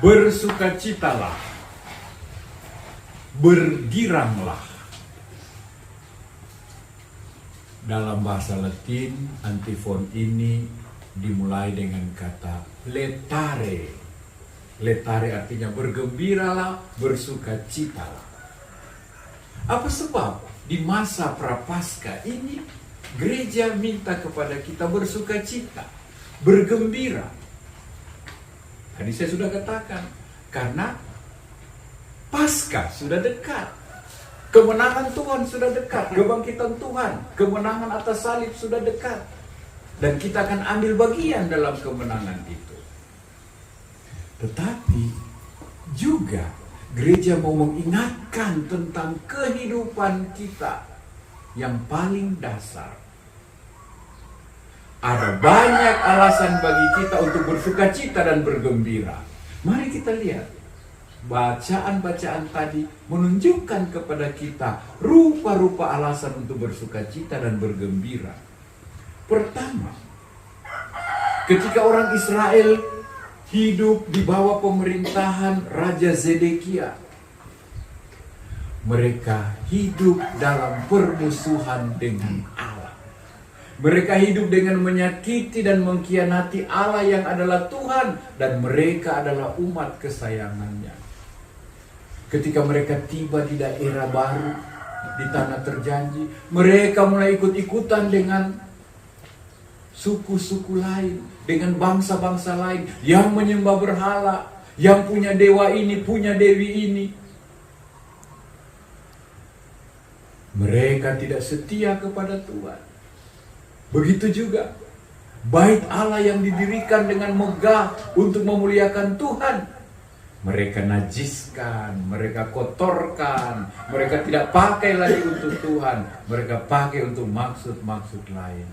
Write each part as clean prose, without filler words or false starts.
Bersukacitalah, bergiranglah. Dalam bahasa Latin, antifon ini dimulai dengan kata letare. Letare artinya bergembiralah, bersukacitalah. Apa sebab di masa Prapaskah ini gereja minta kepada kita bersukacita, bergembira? Tadi saya sudah katakan, karena Paskah sudah dekat. Kemenangan Tuhan sudah dekat, kebangkitan Tuhan, kemenangan atas salib sudah dekat. Dan kita akan ambil bagian dalam kemenangan itu. Tetapi juga gereja mau mengingatkan tentang kehidupan kita yang paling dasar. Ada banyak alasan bagi kita untuk bersukacita dan bergembira. Mari kita lihat. Bacaan-bacaan tadi menunjukkan kepada kita rupa-rupa alasan untuk bersukacita dan bergembira. Pertama, ketika orang Israel hidup di bawah pemerintahan Raja Zedekia, mereka hidup dalam permusuhan dengan Allah. Mereka hidup dengan menyakiti dan mengkhianati Allah yang adalah Tuhan, dan mereka adalah umat kesayangannya. Ketika mereka tiba di daerah baru, di tanah terjanji, mereka mulai ikut-ikutan dengan suku-suku lain, dengan bangsa-bangsa lain yang menyembah berhala, yang punya dewa ini, punya dewi ini. Mereka tidak setia kepada Tuhan. Begitu juga bait Allah yang didirikan dengan megah untuk memuliakan Tuhan, mereka najiskan, mereka kotorkan, mereka tidak pakai lagi untuk Tuhan, mereka pakai untuk maksud-maksud lain.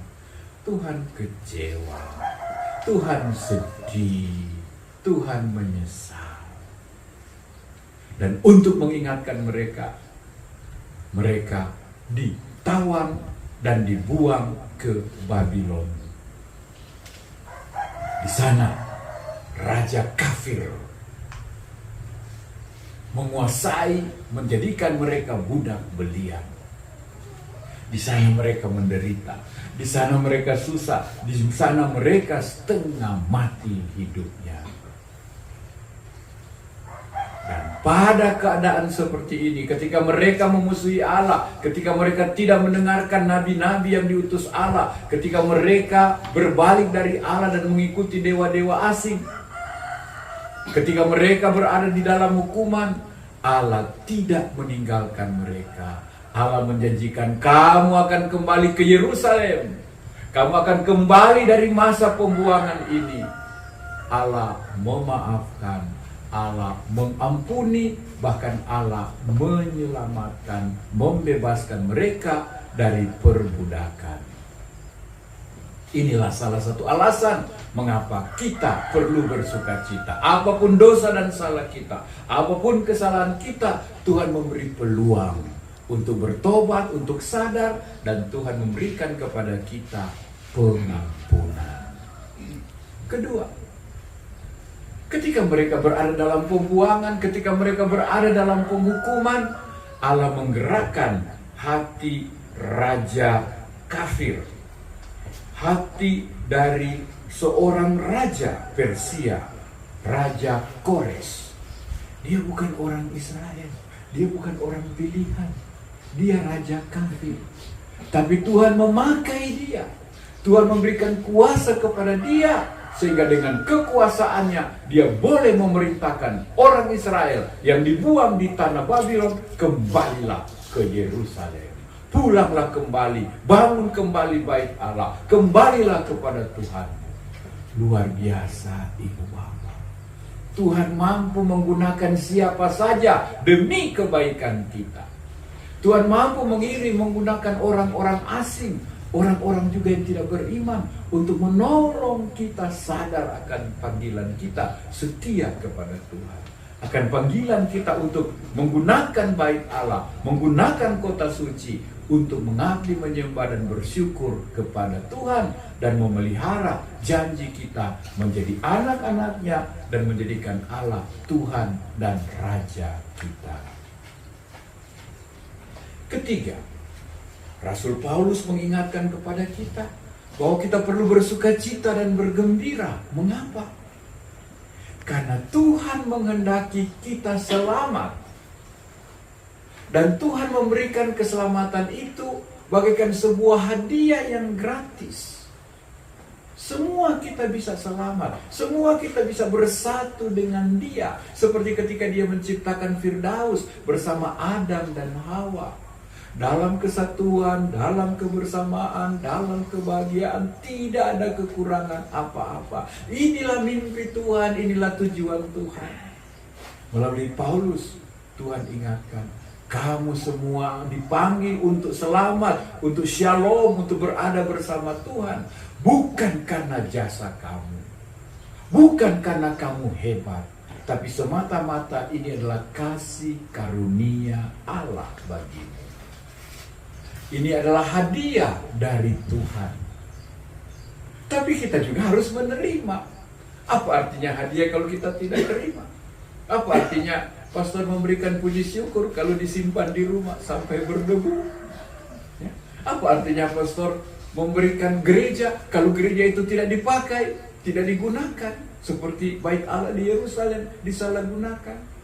Tuhan kecewa, Tuhan sedih, Tuhan menyesal. Dan untuk mengingatkan mereka, mereka ditawan dan dibuang ke Babylon. Di sana raja kafir menguasai, menjadikan mereka budak belian. Di sana mereka menderita, di sana mereka susah, di sana mereka setengah mati hidupnya. Dan pada keadaan seperti ini, ketika mereka memusuhi Allah, ketika mereka tidak mendengarkan nabi-nabi yang diutus Allah, ketika mereka berbalik dari Allah dan mengikuti dewa-dewa asing, ketika mereka berada di dalam hukuman, Allah tidak meninggalkan mereka. Allah menjanjikan, kamu akan kembali ke Yerusalem. Kamu akan kembali dari masa pembuangan ini. Allah memaafkan, Allah mengampuni, bahkan Allah menyelamatkan, membebaskan mereka dari perbudakan. Inilah salah satu alasan mengapa kita perlu bersukacita. Apapun dosa dan salah kita, apapun kesalahan kita, Tuhan memberi peluang untuk bertobat, untuk sadar, dan Tuhan memberikan kepada kita pengampunan. Kedua, ketika mereka berada dalam pembuangan, ketika mereka berada dalam penghukuman, Allah menggerakkan hati raja kafir, hati dari seorang raja Persia, Raja Kores. Dia bukan orang Israel, dia bukan orang pilihan, dia raja kafir. Tapi Tuhan memakai dia, Tuhan memberikan kuasa kepada dia, sehingga dengan kekuasaannya dia boleh memerintahkan orang Israel yang dibuang di tanah Babylon, kembalilah ke Yerusalem. Pulanglah kembali, bangun kembali bait Allah, kembalilah kepada Tuhan. Luar biasa ibu bapak. Tuhan mampu menggunakan siapa saja demi kebaikan kita. Tuhan mampu mengirim menggunakan orang-orang asing, orang-orang juga yang tidak beriman, untuk menolong kita sadar akan panggilan kita, setia kepada Tuhan. akan panggilan kita untuk menggunakan bait Allah, menggunakan kota suci untuk mengabdi, menyembah dan bersyukur kepada Tuhan dan memelihara janji kita menjadi anak-anaknya dan menjadikan Allah Tuhan dan Raja kita. Ketiga, Rasul Paulus mengingatkan kepada kita bahwa kita perlu bersukacita dan bergembira. Mengapa? Karena Tuhan menghendaki kita selamat. Dan Tuhan memberikan keselamatan itu bagaikan sebuah hadiah yang gratis. Semua kita bisa selamat. Semua kita bisa bersatu dengan Dia. Seperti ketika Dia menciptakan Firdaus bersama Adam dan Hawa. Dalam kesatuan, dalam kebersamaan, dalam kebahagiaan, tidak ada kekurangan apa-apa. Inilah mimpi Tuhan, inilah tujuan Tuhan. Melalui Paulus, Tuhan ingatkan, kamu semua dipanggil untuk selamat, untuk shalom, untuk berada bersama Tuhan. Bukan karena jasa kamu, bukan karena kamu hebat, tapi semata-mata ini adalah kasih karunia Allah bagimu. Ini adalah hadiah dari Tuhan. Tapi kita juga harus menerima. Apa artinya hadiah kalau kita tidak terima? Apa artinya pastor memberikan puji syukur kalau disimpan di rumah sampai berdebu? Ya. Apa artinya pastor memberikan gereja kalau gereja itu tidak dipakai, tidak digunakan? Seperti bait Allah di Yerusalem disalahgunakan.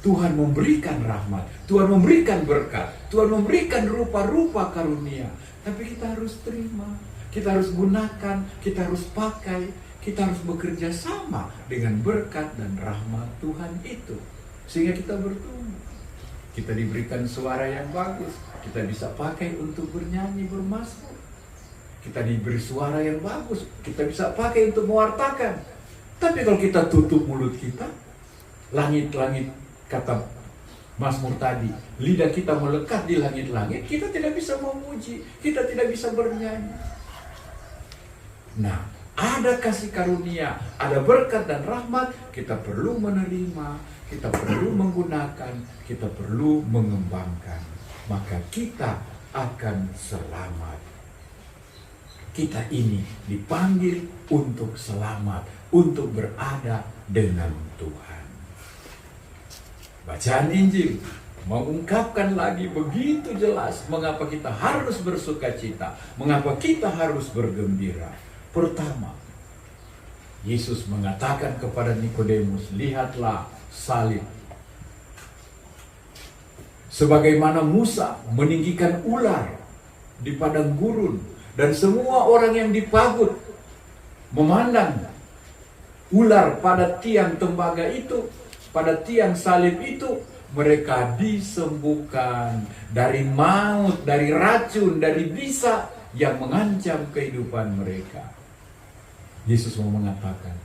Tuhan memberikan rahmat, Tuhan memberikan berkat, Tuhan memberikan rupa-rupa karunia. Tapi kita harus terima, kita harus gunakan, kita harus pakai, kita harus bekerja sama dengan berkat dan rahmat Tuhan itu. Sehingga kita bertumbuh. Kita diberikan suara yang bagus, kita bisa pakai untuk bernyanyi, bermazmur. Kita diberi suara yang bagus, kita bisa pakai untuk mewartakan. Tapi kalau kita tutup mulut kita, langit-langit, kata Mazmur tadi, lidah kita melekat di langit-langit, kita tidak bisa memuji, kita tidak bisa bernyanyi. Nah, ada kasih karunia, ada berkat dan rahmat, kita perlu menerima, kita perlu menggunakan, kita perlu mengembangkan. Maka kita akan selamat. Kita ini dipanggil untuk selamat, untuk berada dengan Tuhan. Bacaan Injil mengungkapkan lagi begitu jelas mengapa kita harus bersukacita, mengapa kita harus bergembira. Pertama, Yesus mengatakan kepada Nikodemus, lihatlah salib. Sebagaimana Musa meninggikan ular di padang gurun dan semua orang yang dipagut memandang ular pada tiang tembaga itu, pada tiang salib itu, mereka disembuhkan dari maut, dari racun, dari bisa yang mengancam kehidupan mereka. Yesus mau mengatakan,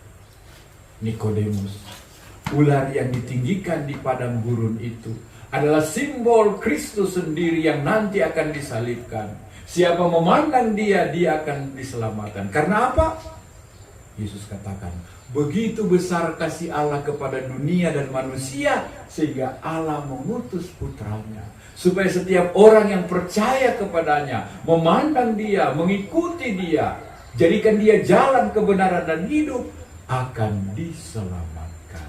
Nikodemus, ular yang ditinggikan di padang gurun itu adalah simbol Kristus sendiri yang nanti akan disalibkan. Siapa memandang dia, dia akan diselamatkan. Karena apa? Yesus katakan, begitu besar kasih Allah kepada dunia dan manusia, sehingga Allah mengutus putranya, supaya setiap orang yang percaya kepadanya, memandang dia, mengikuti dia, jadikan dia jalan kebenaran dan hidup, akan diselamatkan.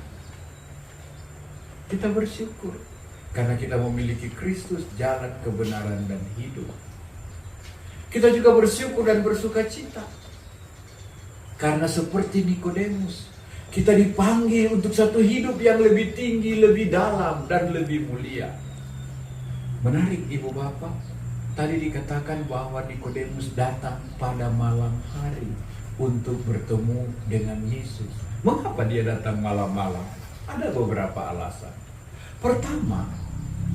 Kita bersyukur karena kita memiliki Kristus, jalan kebenaran dan hidup. Kita juga bersyukur dan bersukacita karena seperti Nikodemus, kita dipanggil untuk satu hidup yang lebih tinggi, lebih dalam, dan lebih mulia. Menarik Ibu Bapak, tadi dikatakan bahwa Nikodemus datang pada malam hari untuk bertemu dengan Yesus. Mengapa dia datang malam-malam? Ada beberapa alasan. Pertama,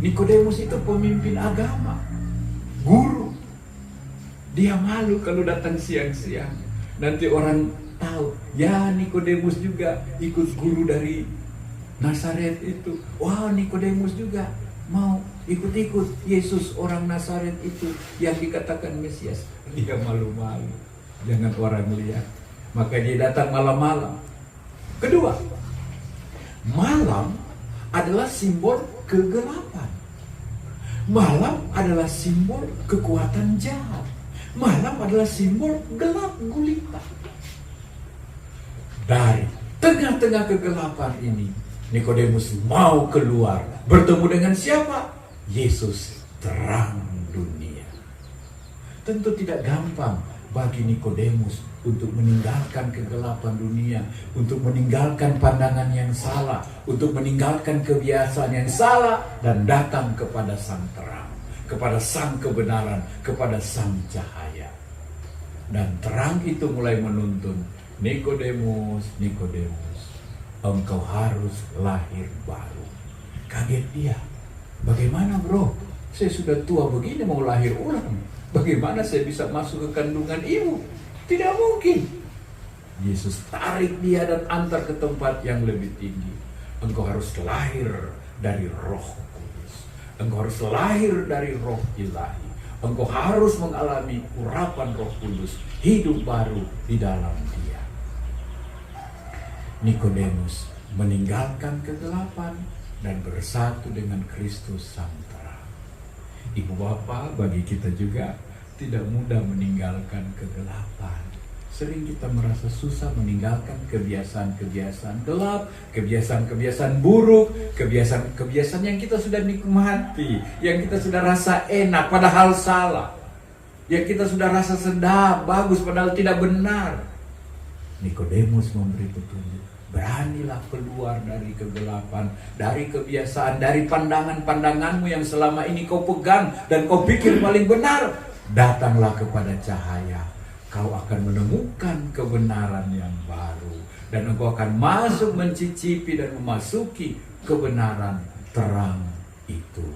Nikodemus itu pemimpin agama, guru. Dia malu kalau datang siang-siang. Nanti orang tahu, ya Nikodemus juga ikut guru dari Nazaret itu. Wah, Nikodemus juga mau ikut-ikut Yesus orang Nazaret itu yang dikatakan Mesias. Dia malu-malu, jangan orang lihat. Maka dia datang malam-malam. Kedua, Malam adalah simbol kegelapan. Malam adalah simbol kekuatan jahat. Malam adalah simbol gelap gulita. Dari tengah-tengah kegelapan ini, Nikodemus mau keluar. Bertemu dengan siapa? Yesus, terang dunia. Tentu tidak gampang bagi Nikodemus untuk meninggalkan kegelapan dunia, untuk meninggalkan pandangan yang salah, untuk meninggalkan kebiasaan yang salah, dan datang kepada sang terang, kepada sang kebenaran, kepada sang cahaya. Dan terang itu mulai menuntun, Nikodemus, Nikodemus, engkau harus lahir baru. Kaget dia. Bagaimana bro? Saya sudah tua begini mau lahir ulang. Bagaimana saya bisa masuk ke kandungan ibu? Tidak mungkin. Yesus tarik dia dan antar ke tempat yang lebih tinggi. Engkau harus lahir dari Roh Kudus. Engkau harus lahir dari Roh Ilahi. Engkau harus mengalami urapan Roh Kudus, hidup baru di dalam dia. Nikodemus meninggalkan kegelapan dan bersatu dengan Kristus sang terang. Ibu bapak, bagi kita juga tidak mudah meninggalkan kegelapan. Sering kita merasa susah meninggalkan kebiasaan-kebiasaan gelap, kebiasaan-kebiasaan buruk, kebiasaan-kebiasaan yang kita sudah nikmati, yang kita sudah rasa enak padahal salah, yang kita sudah rasa sedap, bagus padahal tidak benar. Nikodemus memberi petunjuk. Beranilah keluar dari kegelapan, dari kebiasaan, dari pandangan-pandanganmu yang selama ini kau pegang dan kau pikir paling benar. Datanglah kepada cahaya. Kau akan menemukan kebenaran yang baru. Dan engkau akan masuk mencicipi dan memasuki kebenaran terang itu.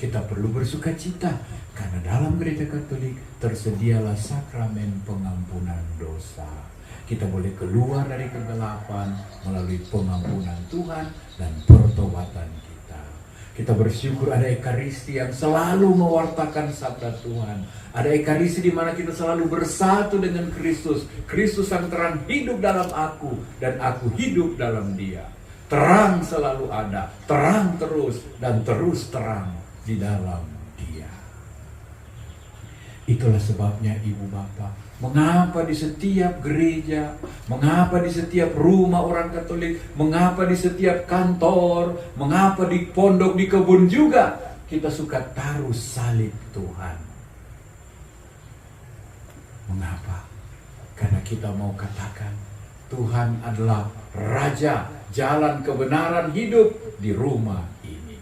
Kita perlu bersuka cita. Karena dalam gereja Katolik tersedialah sakramen pengampunan dosa. Kita boleh keluar dari kegelapan melalui pengampunan Tuhan dan pertobatan kita. Kita bersyukur ada Ekaristi yang selalu mewartakan sabda Tuhan. Ada Ekaristi di mana kita selalu bersatu dengan Kristus. Kristus yang terang hidup dalam aku dan aku hidup dalam dia. Terang selalu ada, terang terus dan terus terang di dalam dia. Itulah sebabnya ibu bapak, mengapa di setiap gereja, mengapa di setiap rumah orang Katolik, mengapa di setiap kantor, mengapa di pondok, di kebun juga kita suka taruh salib Tuhan. Mengapa? Karena kita mau katakan Tuhan adalah Raja, jalan kebenaran hidup di rumah ini,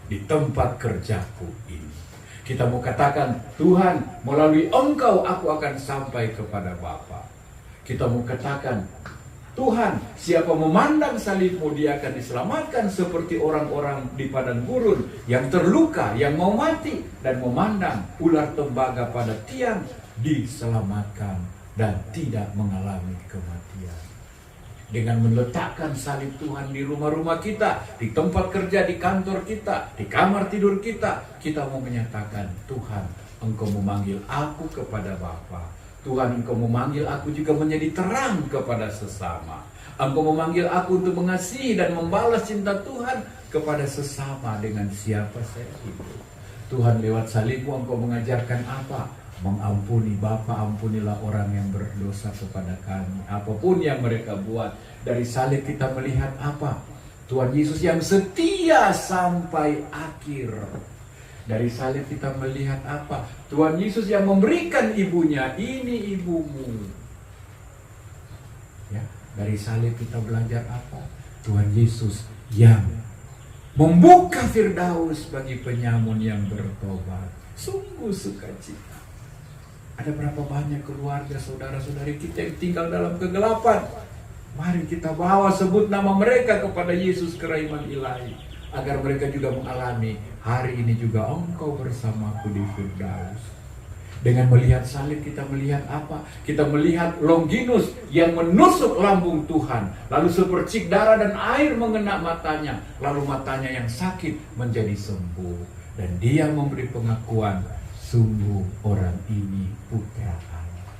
di tempat kerjaku ini. Kita mau katakan, Tuhan, melalui Engkau aku akan sampai kepada Bapa. Kita mau katakan, Tuhan, siapa memandang salibmu, dia akan diselamatkan seperti orang-orang di padang gurun yang terluka, yang mau mati, dan memandang ular tembaga pada tiang, diselamatkan dan tidak mengalami kematian. Dengan meletakkan salib Tuhan di rumah-rumah kita, di tempat kerja, di kantor kita, di kamar tidur kita, kita mau menyatakan, Tuhan, Engkau memanggil aku kepada Bapa. Tuhan, Engkau memanggil aku juga menjadi terang kepada sesama. Engkau memanggil aku untuk mengasihi dan membalas cinta Tuhan kepada sesama dengan siapa saya hidup. Tuhan, lewat salibmu Engkau mengajarkan apa? Mengampuni. Bapa, ampunilah orang yang berdosa kepada kami, apapun yang mereka buat. Dari salib kita melihat apa? Tuhan Yesus yang setia sampai akhir. Dari salib kita melihat apa? Tuhan Yesus yang memberikan ibunya, ini ibumu. Ya, dari salib kita belajar apa? Tuhan Yesus yang membuka Firdaus bagi penyamun yang bertobat. Sungguh sukacita. Ada berapa banyak keluarga, saudara-saudari kita yang tinggal dalam kegelapan. Mari kita bawa, sebut nama mereka kepada Yesus Kerahiman Ilahi, agar mereka juga mengalami hari ini juga Engkau bersamaku di Firdaus. Dengan melihat salib kita melihat apa? Kita melihat Longinus yang menusuk lambung Tuhan, lalu sepercik darah dan air mengena matanya, lalu matanya yang sakit menjadi sembuh, dan dia memberi pengakuan, sungguh orang ini putra Allah.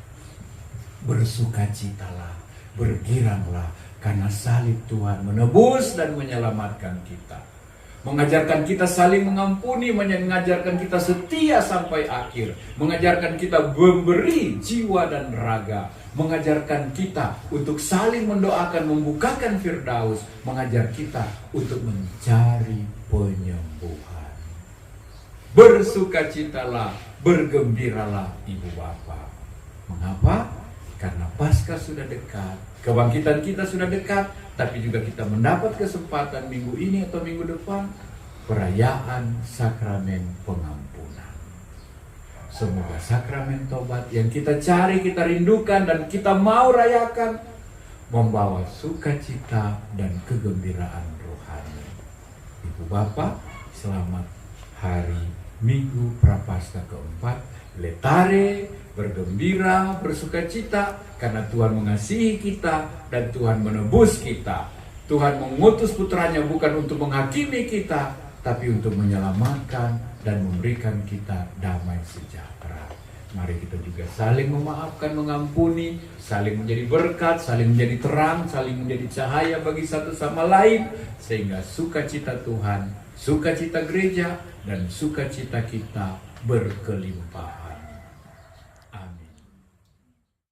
Bersukacitalah, bergiranglah, Karena salib Tuhan menebus dan menyelamatkan kita. Mengajarkan kita saling mengampuni, mengajarkan kita setia sampai akhir, mengajarkan kita memberi jiwa dan raga, mengajarkan kita untuk saling mendoakan, membukakan Firdaus, mengajar kita untuk mencari penyembuhan. Bersukacitalah, bergembiralah Ibu Bapa. Mengapa? Karena Paskah sudah dekat, kebangkitan kita sudah dekat, tapi juga kita mendapat kesempatan minggu ini atau minggu depan perayaan sakramen pengampunan. Semoga sakramen tobat yang kita cari, kita rindukan dan kita mau rayakan membawa sukacita dan kegembiraan rohani. Ibu Bapak, selamat hari Minggu Prapaskah keempat. Letare, bergembira, bersukacita karena Tuhan mengasihi kita dan Tuhan menebus kita. Tuhan mengutus putranya bukan untuk menghakimi kita, tapi untuk menyelamatkan dan memberikan kita damai sejahtera. Mari kita juga saling memaafkan, mengampuni, saling menjadi berkat, saling menjadi terang, saling menjadi cahaya bagi satu sama lain, sehingga sukacita Tuhan, sukacita gereja, dan sukacita kita berkelimpahan.